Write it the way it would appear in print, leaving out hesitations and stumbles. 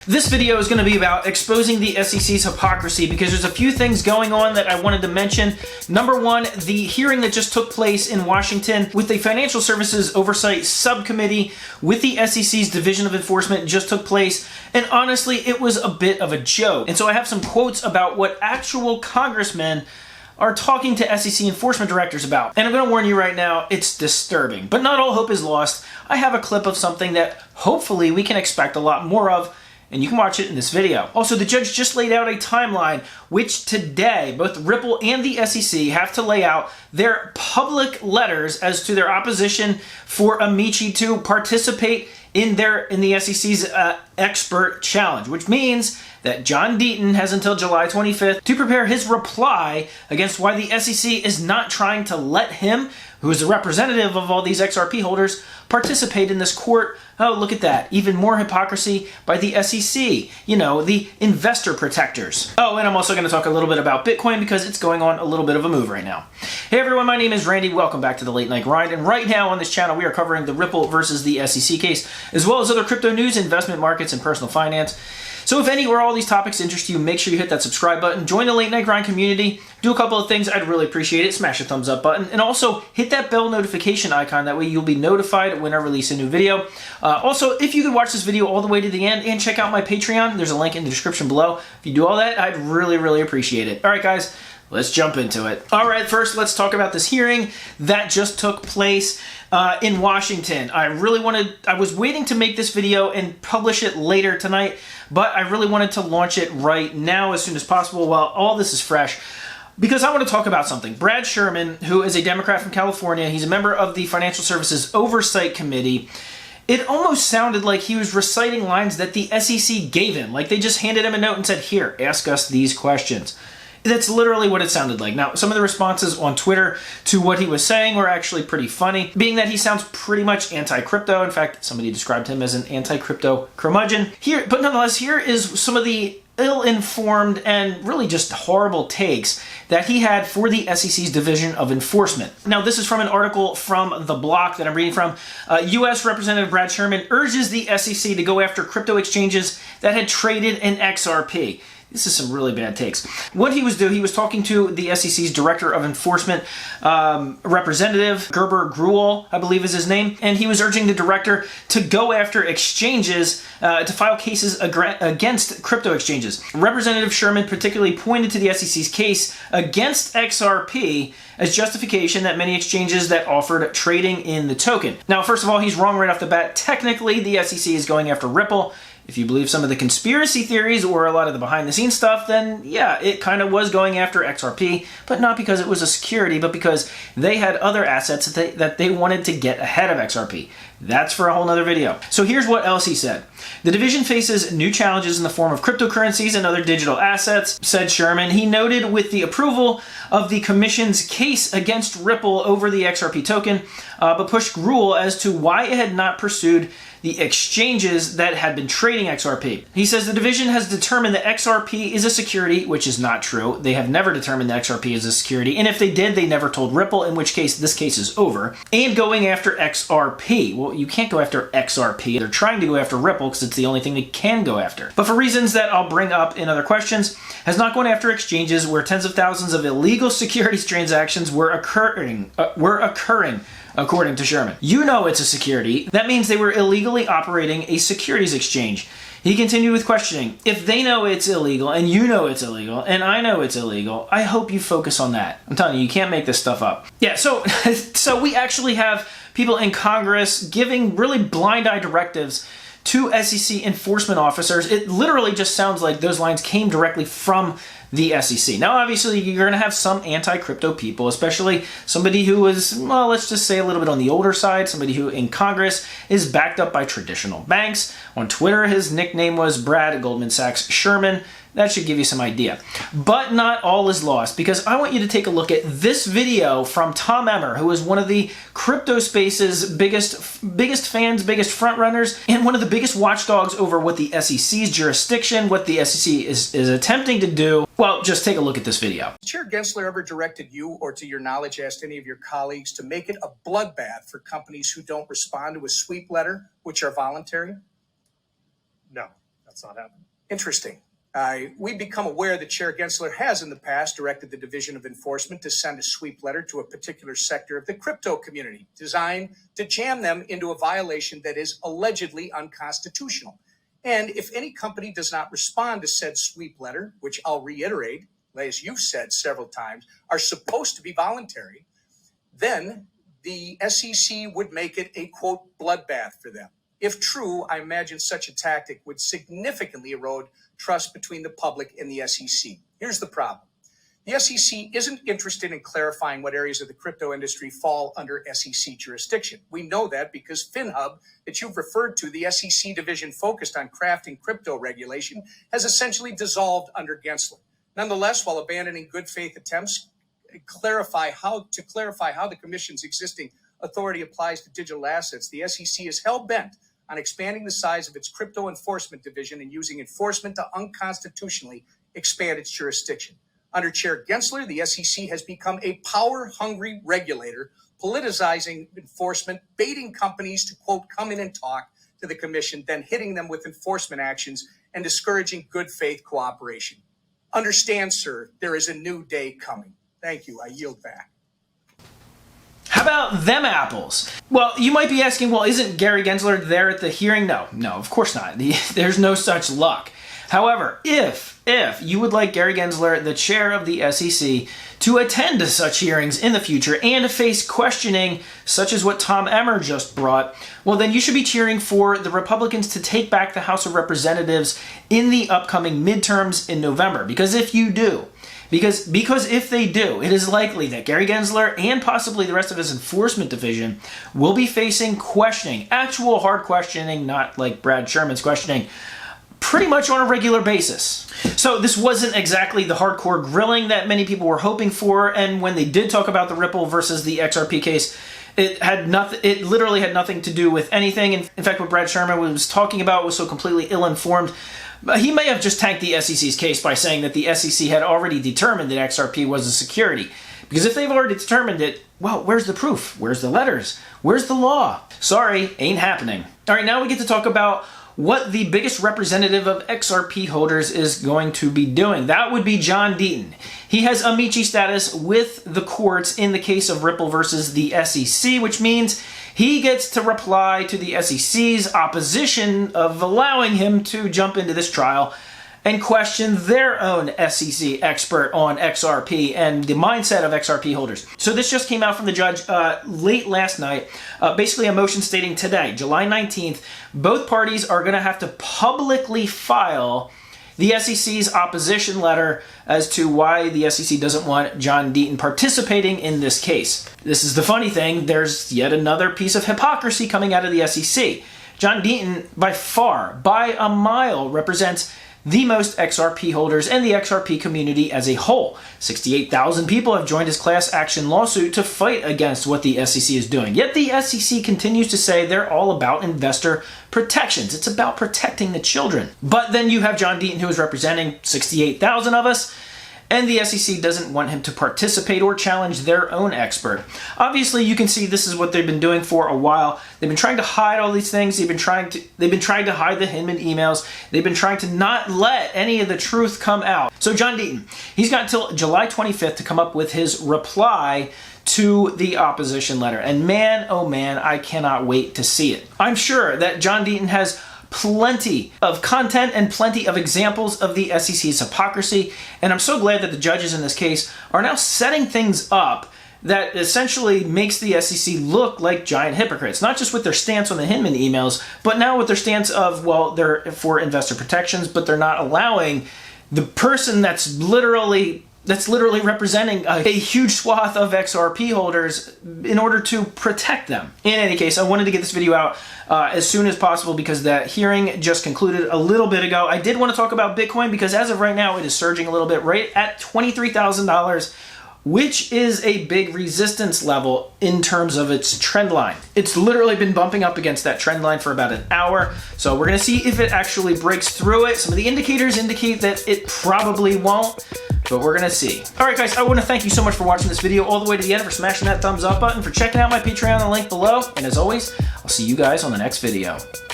This video is going to be about exposing the SEC's hypocrisy because there's a few things going on that I wanted to mention. Number one, the hearing that just took place in Washington with the Financial Services Oversight Subcommittee with the SEC's Division of Enforcement just took place, and honestly, it was a bit of a joke. And so I have some quotes about what actual congressmen are talking to SEC enforcement directors about. And I'm going to warn you right now, it's disturbing. But not all hope is lost. I have a clip of something that hopefully we can expect a lot more of, and you can watch it in this video. Also, the judge just laid out a timeline which today both Ripple and the SEC have to lay out their public letters as to their opposition for Amici to participate in the SEC's expert challenge, which means that John Deaton has until July 25th to prepare his reply against why the SEC is not trying to let him, who is a representative of all these XRP holders, participate in this court. Oh, look at that. Even more hypocrisy by the SEC. You know, the investor protectors. Oh, and I'm also going to talk a little bit about Bitcoin because it's going on a little bit of a move right now. Hey everyone, my name is Randy. Welcome back to the Late Night Grind. And right now on this channel, we are covering the Ripple versus the SEC case, as well as other crypto news, investment markets, and personal finance. So if any or all these topics interest you, make sure you hit that subscribe button, join the Late Night Grind community, do a couple of things, I'd really appreciate it, smash the thumbs up button, and also hit that bell notification icon, that way you'll be notified when I release a new video. Also, if you could watch this video all the way to the end and check out my Patreon, there's a link in the description below. If you do all that, I'd really appreciate it. Alright guys, let's jump into it. Alright, first let's talk about this hearing that just took place in Washington. I was waiting to make this video and publish it later tonight, but I really wanted to launch it right now as soon as possible while all this is fresh, because I want to talk about something. Brad Sherman, who is a Democrat from California, he's a member of the Financial Services Oversight Committee. It almost sounded like he was reciting lines that the SEC gave him, like they just handed him a note and said, "Here, ask us these questions." That's literally what it sounded like. Now, some of the responses on Twitter to what he was saying were actually pretty funny, being that he sounds pretty much anti-crypto. In fact, somebody described him as an anti-crypto curmudgeon. But nonetheless, here is some of the ill-informed and really just horrible takes that he had for the SEC's Division of Enforcement. Now, this is from an article from The Block that I'm reading from. U.S. Representative Brad Sherman urges the SEC to go after crypto exchanges that had traded in XRP. This is some really bad takes. What he was doing, he was talking to the SEC's Director of Enforcement, Representative Gerber Gruel, I believe is his name, and he was urging the director to go after exchanges, to file cases against crypto exchanges. Representative Sherman particularly pointed to the SEC's case against XRP as justification that many exchanges that offered trading in the token. Now, first of all, he's wrong right off the bat. Technically, the SEC is going after Ripple. If you believe some of the conspiracy theories or a lot of the behind-the-scenes stuff, then yeah, it kind of was going after XRP, but not because it was a security, but because they had other assets that they wanted to get ahead of XRP. That's for a whole nother video. So here's what else he said. The division faces new challenges in the form of cryptocurrencies and other digital assets, said Sherman. He noted with the approval of the commission's case against Ripple over the XRP token, but pushed Gruel as to why it had not pursued the exchanges that had been trading XRP. He says the division has determined that XRP is a security, which is not true. They have never determined that XRP is a security, and if they did, they never told Ripple, in which case this case is over. And going after XRP. Well, you can't go after XRP. They're trying to go after Ripple because it's the only thing they can go after. But for reasons that I'll bring up in other questions, has not gone after exchanges where tens of thousands of illegal securities transactions were occurring, according to Sherman. You know it's a security. That means they were illegally operating a securities exchange. He continued with questioning. If they know it's illegal, and you know it's illegal, and I know it's illegal, I hope you focus on that. I'm telling you, you can't make this stuff up. Yeah, so we actually have people in Congress giving really blind-eye directives to SEC enforcement officers. It literally just sounds like those lines came directly from the SEC. Now, obviously, you're going to have some anti-crypto people, especially somebody who is, well, let's just say a little bit on the older side, somebody who in Congress is backed up by traditional banks. On Twitter, his nickname was Brad at Goldman Sachs Sherman. That should give you some idea. But not all is lost, because I want you to take a look at this video from Tom Emmer, who is one of the crypto space's biggest fans, biggest frontrunners, and one of the biggest watchdogs over what the SEC's jurisdiction, what the SEC is attempting to do. Well, just take a look at this video. Chair Gensler ever directed you, or to your knowledge asked any of your colleagues, to make it a bloodbath for companies who don't respond to a sweep letter, which are voluntary? No. That's not happening. Interesting. We've become aware that Chair Gensler has in the past directed the Division of Enforcement to send a sweep letter to a particular sector of the crypto community designed to jam them into a violation that is allegedly unconstitutional. And if any company does not respond to said sweep letter, which I'll reiterate, as you've said several times, are supposed to be voluntary, then the SEC would make it a, quote, bloodbath for them. If true, I imagine such a tactic would significantly erode trust between the public and the SEC. Here's the problem. The SEC isn't interested in clarifying what areas of the crypto industry fall under SEC jurisdiction. We know that because FinHub, that you've referred to, the SEC division focused on crafting crypto regulation, has essentially dissolved under Gensler. Nonetheless, while abandoning good faith attempts to clarify how the Commission's existing authority applies to digital assets, the SEC is hell-bent on expanding the size of its crypto enforcement division and using enforcement to unconstitutionally expand its jurisdiction. Under Chair Gensler, the SEC has become a power-hungry regulator, politicizing enforcement, baiting companies to, quote, come in and talk to the Commission, then hitting them with enforcement actions and discouraging good faith cooperation. Understand, sir, there is a new day coming. Thank you. I yield back. How about them apples? Well, you might be asking, well, isn't Gary Gensler there at the hearing? No, of course not. There's no such luck. However, if you would like Gary Gensler, the chair of the SEC, to attend to such hearings in the future and to face questioning such as what Tom Emmer just brought, well, then you should be cheering for the Republicans to take back the House of Representatives in the upcoming midterms in November. Because if you do, because if they do, it is likely that Gary Gensler and possibly the rest of his enforcement division will be facing questioning, actual hard questioning, not like Brad Sherman's questioning, pretty much on a regular basis. So this wasn't exactly the hardcore grilling that many people were hoping for, and when they did talk about the Ripple versus the XRP case, it literally had nothing to do with anything. In fact, what Brad Sherman was talking about was so completely ill-informed. He may have just tanked the SEC's case by saying that the SEC had already determined that XRP was a security. Because if they've already determined it, well, where's the proof? Where's the letters? Where's the law? Sorry, ain't happening. All right, now we get to talk about what the biggest representative of XRP holders is going to be doing. That would be John Deaton. He has amici status with the courts in the case of Ripple versus the SEC, which means he gets to reply to the SEC's opposition of allowing him to jump into this trial and question their own SEC expert on XRP and the mindset of XRP holders. So this just came out from the judge late last night. Basically a motion stating today, July 19th, both parties are going to have to publicly file the SEC's opposition letter as to why the SEC doesn't want John Deaton participating in this case. This is the funny thing. There's yet another piece of hypocrisy coming out of the SEC. John Deaton, by far, by a mile, represents the most XRP holders and the XRP community as a whole. 68,000 people have joined his class action lawsuit to fight against what the SEC is doing. Yet the SEC continues to say they're all about investor protections. It's about protecting the children. But then you have John Deaton, who is representing 68,000 of us, and the SEC doesn't want him to participate or challenge their own expert. Obviously, you can see this is what they've been doing for a while. They've been trying to hide all these things. They've been trying to hide the Hinman emails. They've been trying to not let any of the truth come out. So John Deaton, he's got until July 25th to come up with his reply to the opposition letter. And man, oh man, I cannot wait to see it. I'm sure that John Deaton has plenty of content and plenty of examples of the SEC's hypocrisy, and I'm so glad that the judges in this case are now setting things up that essentially makes the SEC look like giant hypocrites, not just with their stance on the Hinman emails, but now with their stance of, well, they're for investor protections, but they're not allowing the person that's literally representing a huge swath of XRP holders in order to protect them. In any case, I wanted to get this video out as soon as possible because that hearing just concluded a little bit ago. I did want to talk about Bitcoin because as of right now, it is surging a little bit, right at $23,000, which is a big resistance level in terms of its trend line. It's literally been bumping up against that trend line for about an hour, so we're going to see if it actually breaks through it. Some of the indicators indicate that it probably won't, but we're going to see. All right, guys, I want to thank you so much for watching this video all the way to the end, for smashing that thumbs up button, for checking out my Patreon, the link below, and as always, I'll see you guys on the next video.